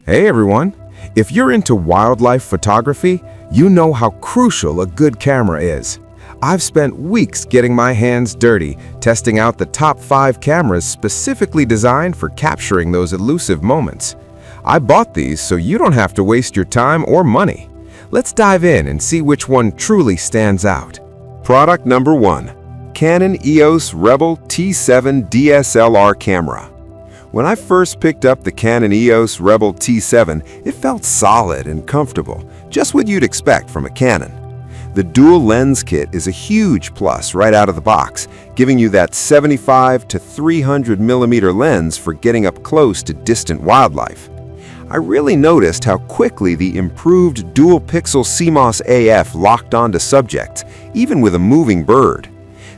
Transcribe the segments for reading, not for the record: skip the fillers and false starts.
Hey everyone! If you're into wildlife photography, you know how crucial a good camera is. I've spent weeks getting my hands dirty, testing out the top 5 cameras specifically designed for capturing those elusive moments. I bought these so you don't have to waste your time or money. Let's dive in and see which one truly stands out. Product number 1. Canon EOS Rebel T7 DSLR camera. When I first picked up the Canon EOS Rebel T7, it felt solid and comfortable, just what you'd expect from a Canon. The dual lens kit is a huge plus right out of the box, giving you that 75 to 300 millimeter lens for getting up close to distant wildlife. I really noticed how quickly the improved dual-pixel CMOS AF locked onto subjects, even with a moving bird.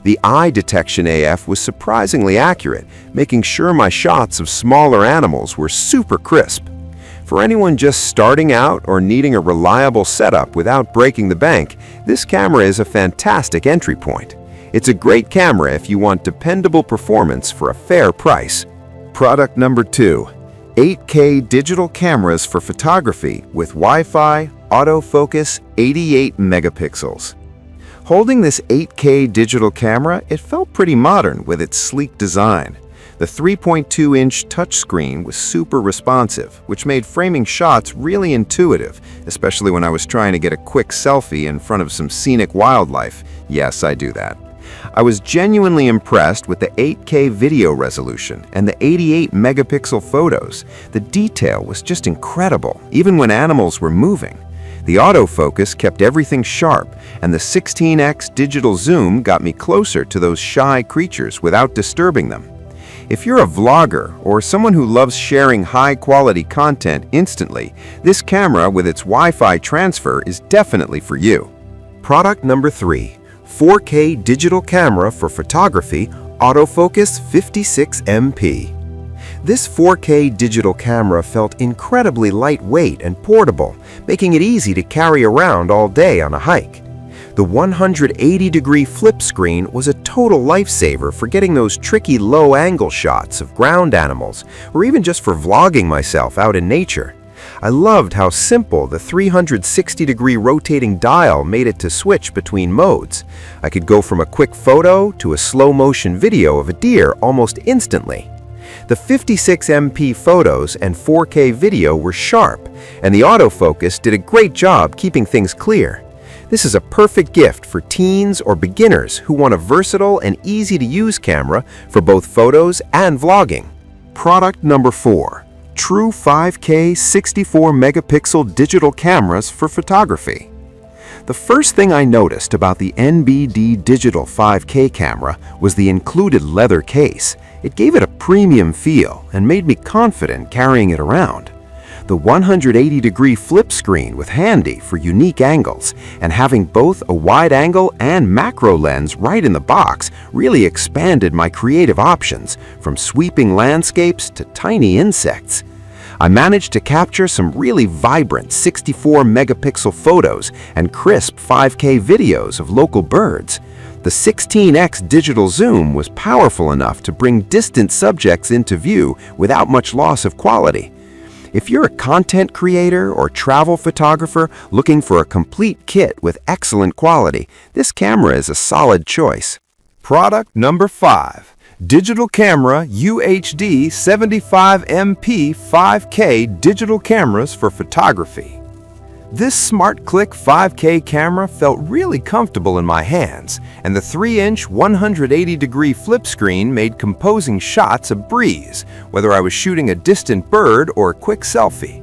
The eye detection AF was surprisingly accurate, making sure my shots of smaller animals were super crisp. For anyone just starting out or needing a reliable setup without breaking the bank, this camera is a fantastic entry point. It's a great camera if you want dependable performance for a fair price. Product number 2. 8K digital cameras for photography with Wi-Fi, autofocus, 88 megapixels. Holding this 8K digital camera, it felt pretty modern with its sleek design. The 3.2-inch touchscreen was super responsive, which made framing shots really intuitive, especially when I was trying to get a quick selfie in front of some scenic wildlife. Yes, I do that. I was genuinely impressed with the 8K video resolution and the 88 megapixel photos. The detail was just incredible, even when animals were moving. The autofocus kept everything sharp, and the 16x digital zoom got me closer to those shy creatures without disturbing them. If you're a vlogger or someone who loves sharing high-quality content instantly, this camera with its Wi-Fi transfer is definitely for you. Product number 3. 4K digital camera for photography, autofocus 56MP. This 4K digital camera felt incredibly lightweight and portable, making it easy to carry around all day on a hike. The 180-degree flip screen was a total lifesaver for getting those tricky low-angle shots of ground animals, or even just for vlogging myself out in nature. I loved how simple the 360-degree rotating dial made it to switch between modes. I could go from a quick photo to a slow-motion video of a deer almost instantly. The 56MP photos and 4K video were sharp, and the autofocus did a great job keeping things clear. This is a perfect gift for teens or beginners who want a versatile and easy-to-use camera for both photos and vlogging. Product number 4. True 5K 64 megapixel digital cameras for photography. The first thing I noticed about the NBD Digital 5K camera was the included leather case. It gave it a premium feel and made me confident carrying it around. The 180-degree flip screen was handy for unique angles, and having both a wide-angle and macro lens right in the box really expanded my creative options, from sweeping landscapes to tiny insects. I managed to capture some really vibrant 64-megapixel photos and crisp 5K videos of local birds. The 16x digital zoom was powerful enough to bring distant subjects into view without much loss of quality. If you're a content creator or travel photographer looking for a complete kit with excellent quality, this camera is a solid choice. Product number 5. Digital camera UHD 75MP 5K digital cameras for photography. This SmartClick 5K camera felt really comfortable in my hands, and the 3-inch 180-degree flip screen made composing shots a breeze, whether I was shooting a distant bird or a quick selfie.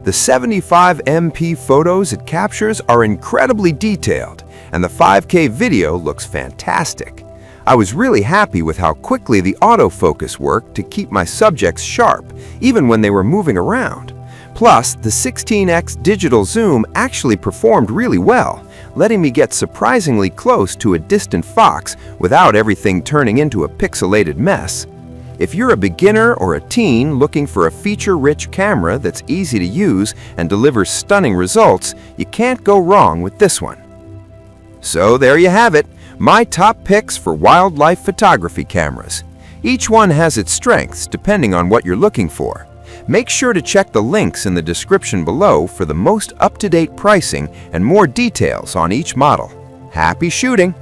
The 75MP photos it captures are incredibly detailed, and the 5K video looks fantastic. I was really happy with how quickly the autofocus worked to keep my subjects sharp, even when they were moving around. Plus, the 16x digital zoom actually performed really well, letting me get surprisingly close to a distant fox without everything turning into a pixelated mess. If you're a beginner or a teen looking for a feature-rich camera that's easy to use and delivers stunning results, you can't go wrong with this one. So there you have it. My top picks for wildlife photography cameras. Each one has its strengths depending on what you're looking for. Make sure to check the links in the description below for the most up-to-date pricing and more details on each model. Happy shooting!